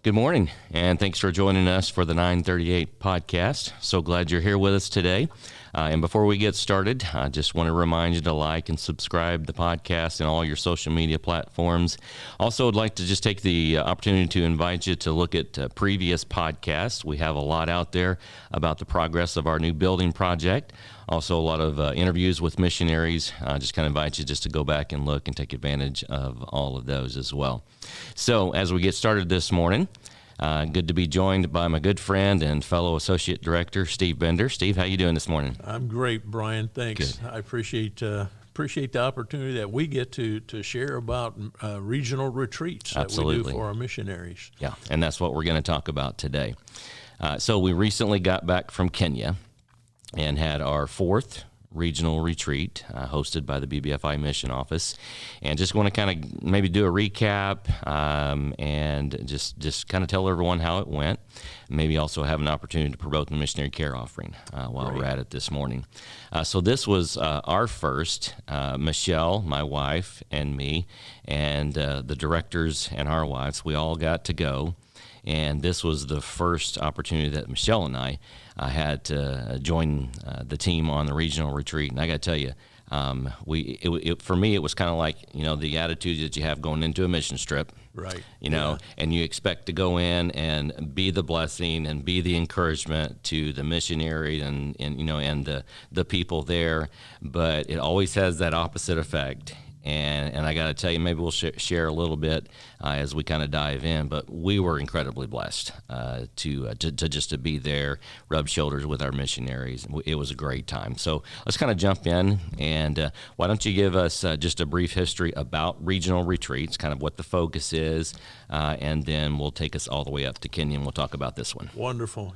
Good morning, and thanks for joining us for the 938 podcast. So glad you're here with us today. And before we get started, I just want to remind you to like and subscribe the podcast and all your social media platforms. Also, I'd like to just take the opportunity to invite you to look at previous podcasts. We have a lot out there about the progress of our new building project. Also, a lot of interviews with missionaries. I just kind of invite you just to go back and look and take advantage of all of those as well. So, as we get started this morning, good to be joined by my good friend and fellow Associate Director, Steve Bender. Steve, how you doing this morning? I'm great, Brian. Thanks. Good. I appreciate the opportunity that we get to share about regional retreats Absolutely. that we do for our missionaries. Yeah, and that's what we're going to talk about today. So we recently got back from Kenya and had our fourth regional retreat hosted by the BBFI Mission Office, and just want to kind of maybe do a recap and just kind of tell everyone how it went. Maybe also have an opportunity to promote the missionary care offering while we're at it this morning. So this was our first, Michelle, my wife, and me, and the directors and our wives. We all got to go. And this was the first opportunity that Michelle and I had to join the team on the regional retreat. And I got to tell you, for me, it was kind of like, the attitude that you have going into a mission trip. Right. And you expect to go in and be the blessing and be the encouragement to the missionary and the people there. But it always has that opposite effect. And I got to tell you, maybe we'll share a little bit as we kind of dive in. But we were incredibly blessed to be there, rub shoulders with our missionaries. It was a great time. So let's kind of jump in. And why don't you give us just a brief history about regional retreats, kind of what the focus is, and then we'll take us all the way up to Kenya and we'll talk about this one. Wonderful.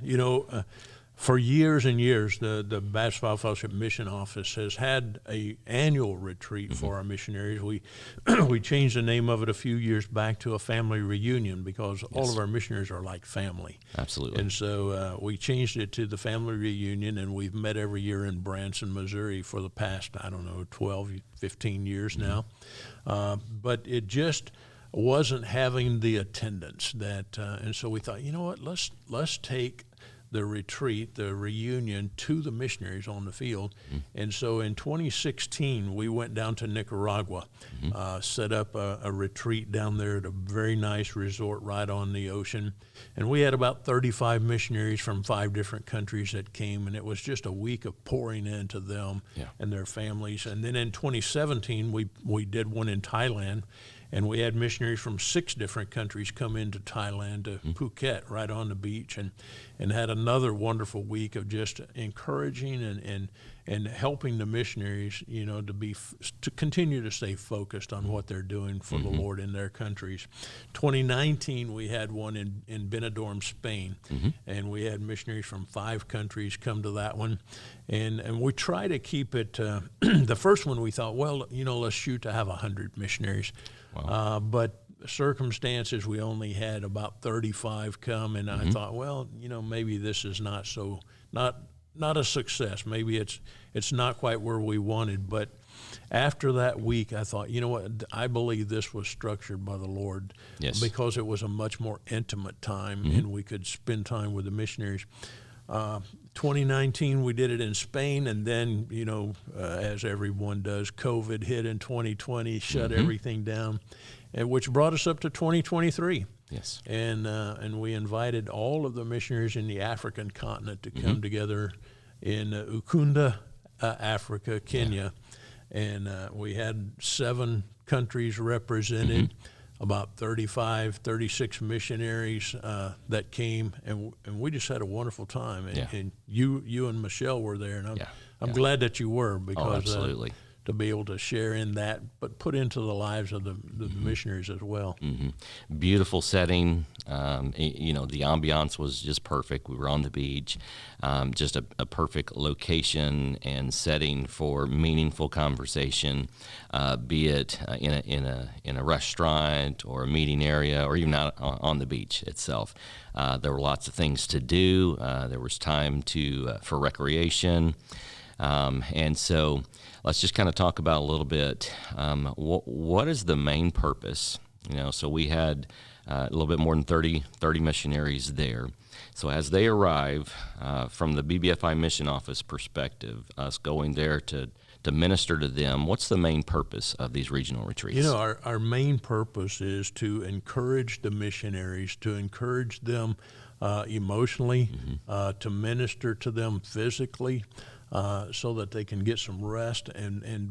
For years and years, the Bassville Fellowship Mission Office has had an annual retreat for our missionaries. We changed the name of it a few years back to a family reunion because all of our missionaries are like family. Absolutely. And so we changed it to the family reunion, and we've met every year in Branson, Missouri for the past, 12, 15 years now. But it just wasn't having the attendance and so we thought, let's take the retreat, the reunion to the missionaries on the field. And so in 2016, we went down to Nicaragua, set up a retreat down there at a very nice resort right on the ocean. And we had about 35 missionaries from 5 different countries that came, and it was just a week of pouring into them and their families. And then in 2017, we did one in Thailand, and we had missionaries from 6 different countries come into Thailand to Phuket, right on the beach, and had another wonderful week of just encouraging and helping the missionaries, to continue to stay focused on what they're doing for the Lord in their countries. 2019, we had one in Benidorm, Spain, and we had missionaries from 5 countries come to that one, and we try to keep it. The first one we thought, let's shoot to have 100 missionaries. Wow. But circumstances, we only had about 35 come, and I thought, maybe this is not a success. Maybe it's not quite where we wanted. But after that week, I thought, I believe this was structured by the Lord because it was a much more intimate time, and we could spend time with the missionaries. 2019, we did it in Spain, and then, as everyone does, COVID hit in 2020, shut everything down, and which brought us up to 2023. Yes. And we invited all of the missionaries in the African continent to come together in Ukunda, Africa, Kenya, and we had 7 countries represented. About 36 missionaries that came, and we just had a wonderful time. And you and Michelle were there, and I'm glad that you were, because absolutely. To be able to share in that, but put into the lives of the missionaries as well. Beautiful setting. The ambiance was just perfect. We were on the beach, just a perfect location and setting for meaningful conversation, be it in a restaurant or a meeting area or even out on the beach itself. There were lots of things to do. There was time for recreation. And so let's just kind of talk about a little bit what is the main purpose. So we had a little bit more than 30 missionaries there. So as they arrive, from the BBFI mission office perspective, us going there to minister to them, what's the main purpose of these regional retreats? You know, our main purpose is to encourage the missionaries, to encourage them emotionally, to minister to them physically, so that they can get some rest,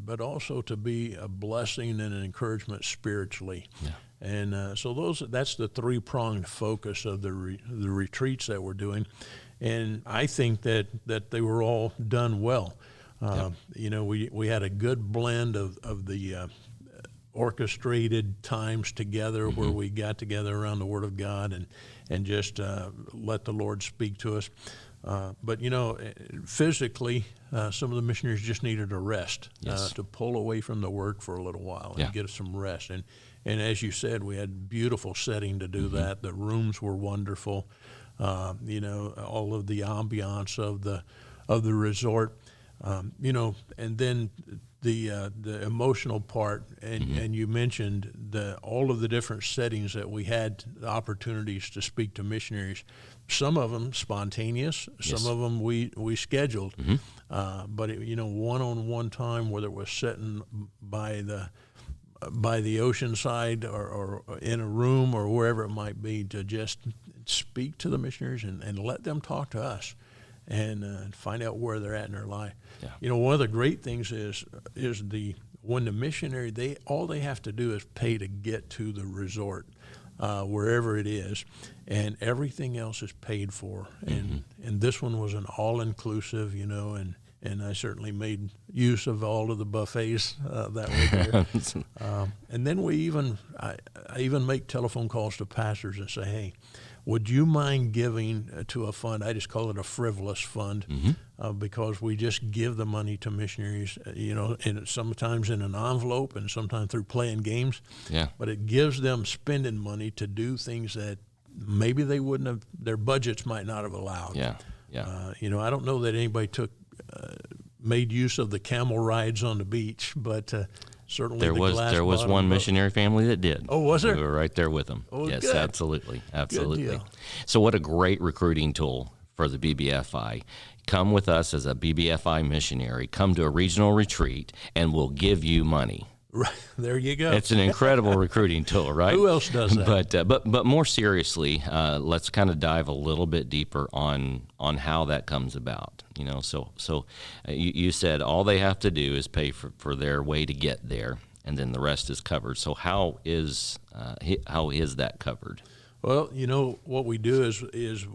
but also to be a blessing and an encouragement spiritually. Yeah. And so that's the three-pronged focus of the retreats that we're doing. And I think that they were all done well. You know, we had a good blend of the orchestrated times together where we got together around the Word of God and just let the Lord speak to us. But, you know, physically, some of the missionaries just needed a rest, to pull away from the work for a little while and get some rest. And as you said, we had beautiful setting to do that. The rooms were wonderful. You know, all of the ambiance of the resort. You know, and then the emotional part, and you mentioned all of the different settings that we had opportunities to speak to missionaries. Some of them spontaneous, some of them we scheduled, but you know, one-on-one time, whether it was sitting by the ocean side or in a room or wherever it might be, to just speak to the missionaries and let them talk to us and find out where they're at in their life. Yeah. You know, one of the great things is when the missionary, all they have to do is pay to get to the resort, wherever it is, and everything else is paid for. And this one was an all-inclusive, you know, and I certainly made use of all of the buffets that were there. And then I even make telephone calls to pastors and say, hey, would you mind giving to a fund? I just call it a frivolous fund, because we just give the money to missionaries, you know, and sometimes in an envelope and sometimes through playing games. Yeah. But it gives them spending money to do things that maybe they wouldn't have, their budgets might not have allowed. Yeah, yeah. You know, I don't know that anybody made use of the camel rides on the beach, but certainly there was one missionary family that did. Oh, was there? We were right there with them. Oh, yes, good. Absolutely. Good deal. So what a great recruiting tool for the BBFI. Come with us as a BBFI missionary. Come to a regional retreat, and we'll give you money. Right, there you go. It's an incredible recruiting tool, right? Who else does that? But more seriously, let's kind of dive a little bit deeper on how that comes about. You know, so you said all they have to do is pay for their way to get there, and then the rest is covered. So how is that covered? Well, you know, what we do is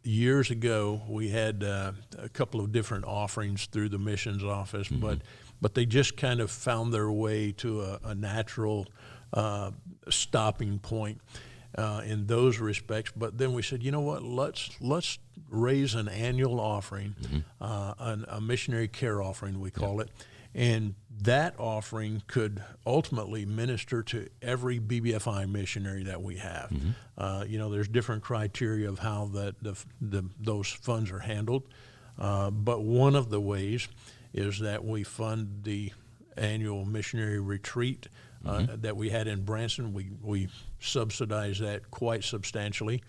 years ago we had a couple of different offerings through the missions office, but they just kind of found their way to a natural stopping point in those respects. But then we said, you know what, let's raise an annual offering, a missionary care offering, we call it. And that offering could ultimately minister to every BBFI missionary that we have. You know, there's different criteria of how those funds are handled. But one of the ways is that we fund the annual missionary retreat that we had in Branson. We subsidize that quite substantially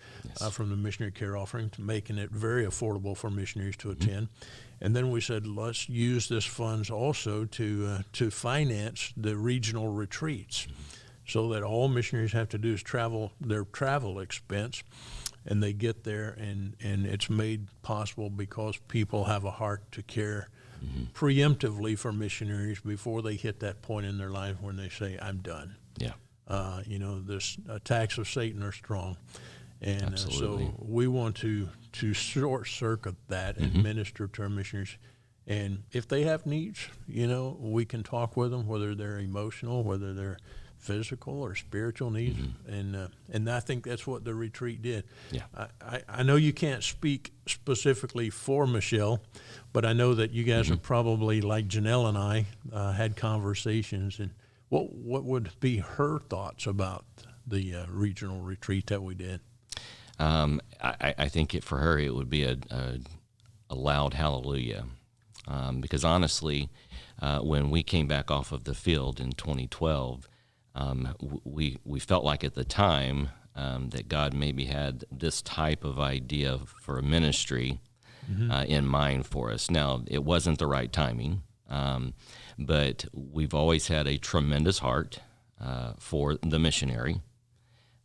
from the missionary care offering, to making it very affordable for missionaries to attend. And then we said, let's use this funds also to finance the regional retreats, so that all missionaries have to do is their travel expense, and they get there, and it's made possible because people have a heart to care preemptively for missionaries before they hit that point in their life when they say, I'm done. Yeah. You know, this attacks of Satan are strong. And so we want to short circuit that and minister to our missionaries. And if they have needs, you know, we can talk with them, whether they're emotional, whether they're physical or spiritual needs. And I think that's what the retreat did. Yeah. I know you can't speak specifically for Michelle, but I know that you guys have probably, like Janelle and I, had conversations. And what would be her thoughts about the regional retreat that we did? I think for her it would be a loud hallelujah, because honestly, when we came back off of the field in 2012, we felt like at the time that God maybe had this type of idea for a ministry in mind for us. Now, it wasn't the right timing, but we've always had a tremendous heart for the missionary,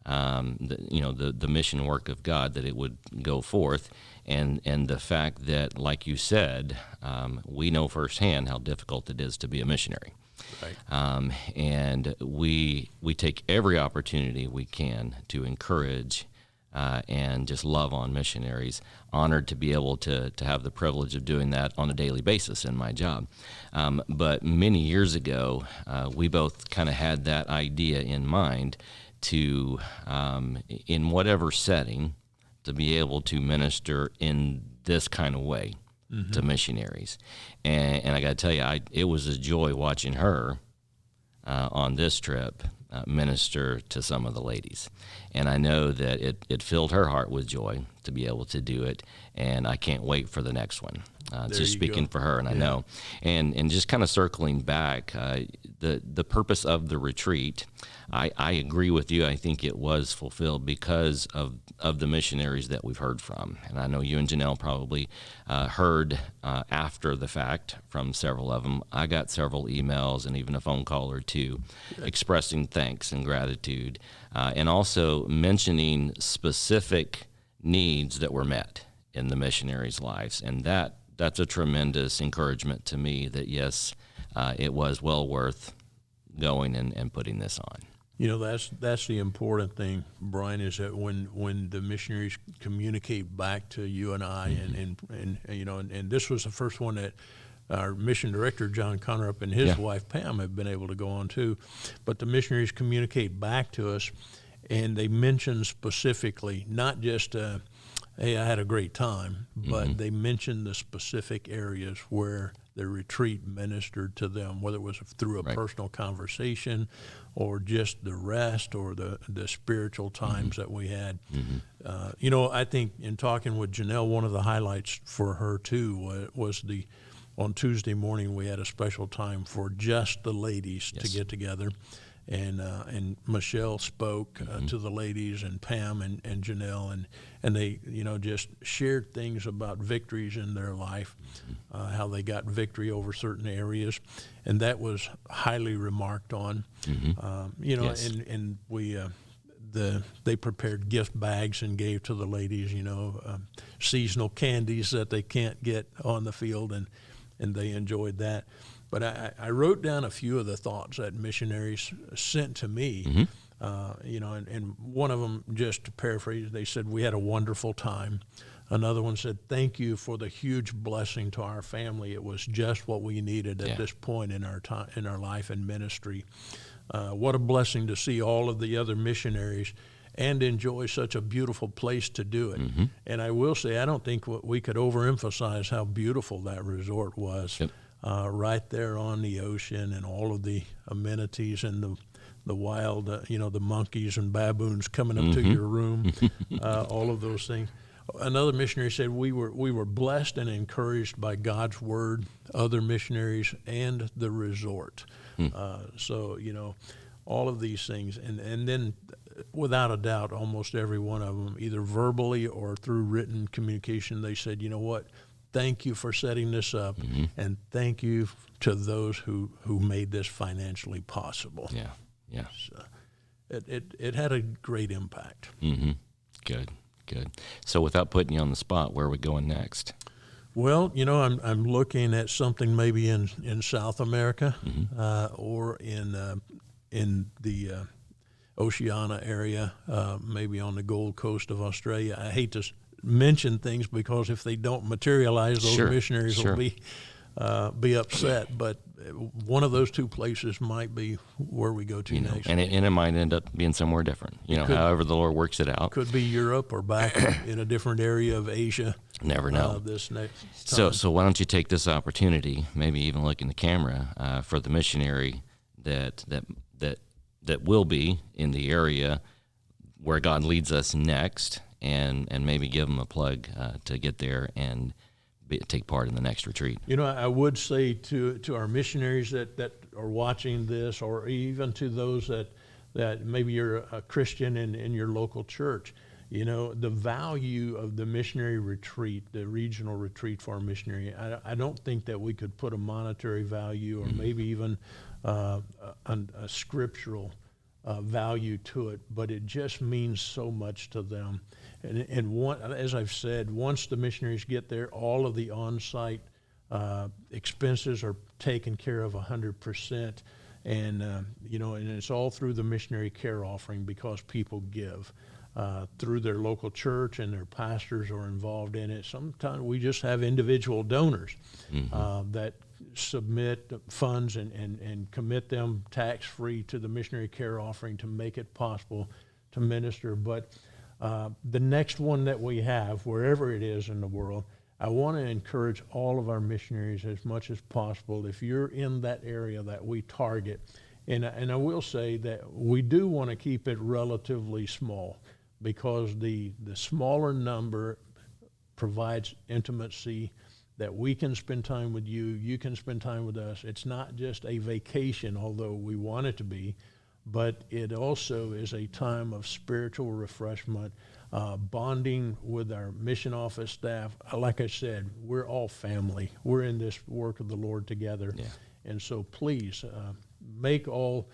the mission work of God, that it would go forth, and the fact that, like you said, we know firsthand how difficult it is to be a missionary. Right. And we take every opportunity we can to encourage and just love on missionaries. Honored to be able to have the privilege of doing that on a daily basis in my job. But many years ago, we both kind of had that idea in mind to, in whatever setting, to be able to minister in this kind of way to missionaries. And I got to tell you, it was a joy watching her on this trip minister to some of the ladies. And I know that it filled her heart with joy to be able to do it, and I can't wait for the next one. Just speaking for her, and I know. And just kind of circling back, the purpose of the retreat, I agree with you. I think it was fulfilled because of the missionaries that we've heard from. And I know you and Janelle probably heard after the fact from several of them. I got several emails and even a phone call or two expressing thanks and gratitude, and also mentioning specific needs that were met in the missionaries' lives. And that's a tremendous encouragement to me that, yes, it was well worth going and putting this on. That's the important thing, Brian, is that when the missionaries communicate back to you and I, and this was the first one that our mission director, John Connerup, and his wife, Pam, have been able to go on too. But the missionaries communicate back to us, and they mention specifically, not just, hey, I had a great time, but they mention the specific areas where the retreat ministered to them, whether it was through a personal conversation or just the rest or the spiritual times that we had. I think in talking with Janelle, one of the highlights for her too was on Tuesday morning we had a special time for just the ladies to get together. And Michelle spoke to the ladies, and Pam and Janelle, and they just shared things about victories in their life, how they got victory over certain areas, and that was highly remarked on. And we they prepared gift bags and gave to the ladies, seasonal candies that they can't get on the field, and they enjoyed that. But I wrote down a few of the thoughts that missionaries sent to me, and one of them, just to paraphrase, they said, we had a wonderful time. Another one said, thank you for the huge blessing to our family. It was just what we needed at this point in our time, in our life and ministry. What a blessing to see all of the other missionaries and enjoy such a beautiful place to do it. And I will say, I don't think we could overemphasize how beautiful that resort was. Right there on the ocean, and all of the amenities and the wild, the monkeys and baboons coming up to your room, all of those things. Another missionary said we were blessed and encouraged by God's word, other missionaries, and the resort. So all of these things, and then without a doubt, almost every one of them, either verbally or through written communication, they said, what? Thank you for setting this up, and thank you to those who made this financially possible. So it had a great impact. Good. So without putting you on the spot, where are we going next? Well, I'm looking at something maybe in South America, or in the Oceania area, maybe on the Gold Coast of Australia. I hate to mention things because if they don't materialize, those missionaries will be upset. But one of those two places might be where we go to next. And it might end up being somewhere different. However the Lord works it out. Could be Europe or back in a different area of Asia. Never know. This next time. So why don't you take this opportunity, maybe even look in the camera, for the missionary that will be in the area where God leads us next, and maybe give them a plug to get there and take part in the next retreat. I would say to our missionaries that are watching this, or even to those that maybe you're a Christian in your local church. You know, the value of the missionary retreat, the regional retreat for a missionary, I don't think that we could put a monetary value or maybe even a scriptural value to it, but it just means so much to them. And as I've said, once the missionaries get there, all of the on-site expenses are taken care of 100%. And, and it's all through the missionary care offering because people give. Through their local church, and their pastors are involved in it. Sometimes we just have individual donors that submit funds and commit them tax-free to the missionary care offering to make it possible to minister. But the next one that we have, wherever it is in the world, I want to encourage all of our missionaries as much as possible, if you're in that area that we target, and I will say that we do want to keep it relatively small, because the smaller number provides intimacy, that we can spend time with you, you can spend time with us. It's not just a vacation, although we want it to be, but it also is a time of spiritual refreshment, bonding with our mission office staff. Like I said, we're all family. We're in this work of the Lord together. Yeah. And so please make all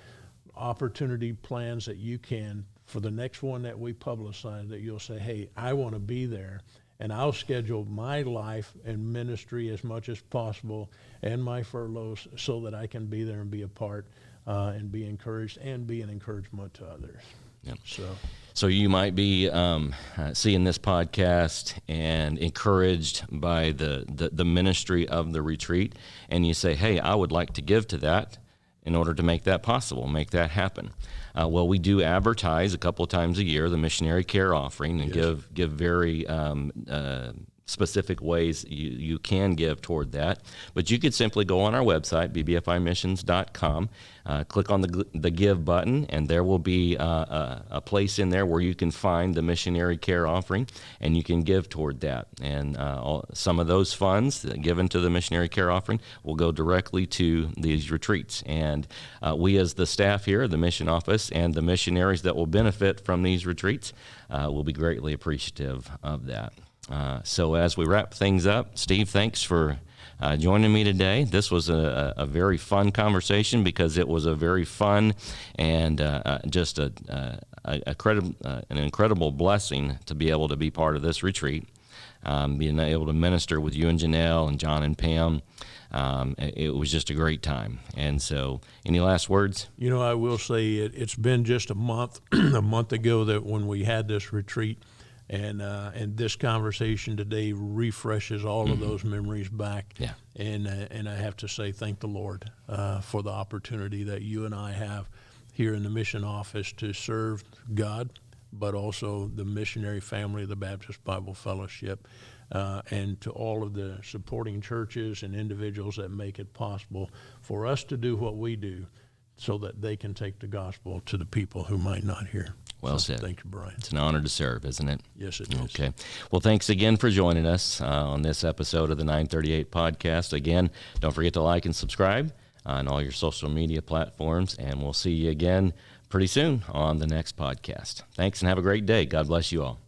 opportunity plans that you can for the next one that we publicize, that you'll say, hey, I want to be there, and I'll schedule my life and ministry as much as possible and my furloughs so that I can be there and be a part and be encouraged and be an encouragement to others. Yep. So you might be seeing this podcast and encouraged by the ministry of the retreat, and you say, hey, I would like to give to that in order to make that possible, make that happen. Well, we do advertise a couple of times a year the Missionary Care Offering, and give very specific ways you can give toward that. But you could simply go on our website, bbfimissions.com, click on the Give button, and there will be a place in there where you can find the Missionary Care Offering, and you can give toward that. And some of those funds given to the Missionary Care Offering will go directly to these retreats. And we, as the staff here, the mission office, and the missionaries that will benefit from these retreats will be greatly appreciative of that. So as we wrap things up, Steve, thanks for joining me today. This was a very fun conversation, because it was a very fun and just an incredible blessing to be able to be part of this retreat, being able to minister with you and Janelle and John and Pam. It was just a great time. And so, any last words? You know, I will say it's been just a month ago that when we had this retreat. And this conversation today refreshes all of those memories back. Yeah. And I have to say, thank the Lord for the opportunity that you and I have here in the mission office to serve God, but also the missionary family of the Baptist Bible Fellowship, and to all of the supporting churches and individuals that make it possible for us to do what we do, so that they can take the gospel to the people who might not hear. Well said. Thank you, Brian. It's an honor to serve, isn't it? Yes, it is. Okay. Well, thanks again for joining us on this episode of the 938 podcast. Again, don't forget to like and subscribe on all your social media platforms, and we'll see you again pretty soon on the next podcast. Thanks, and have a great day. God bless you all.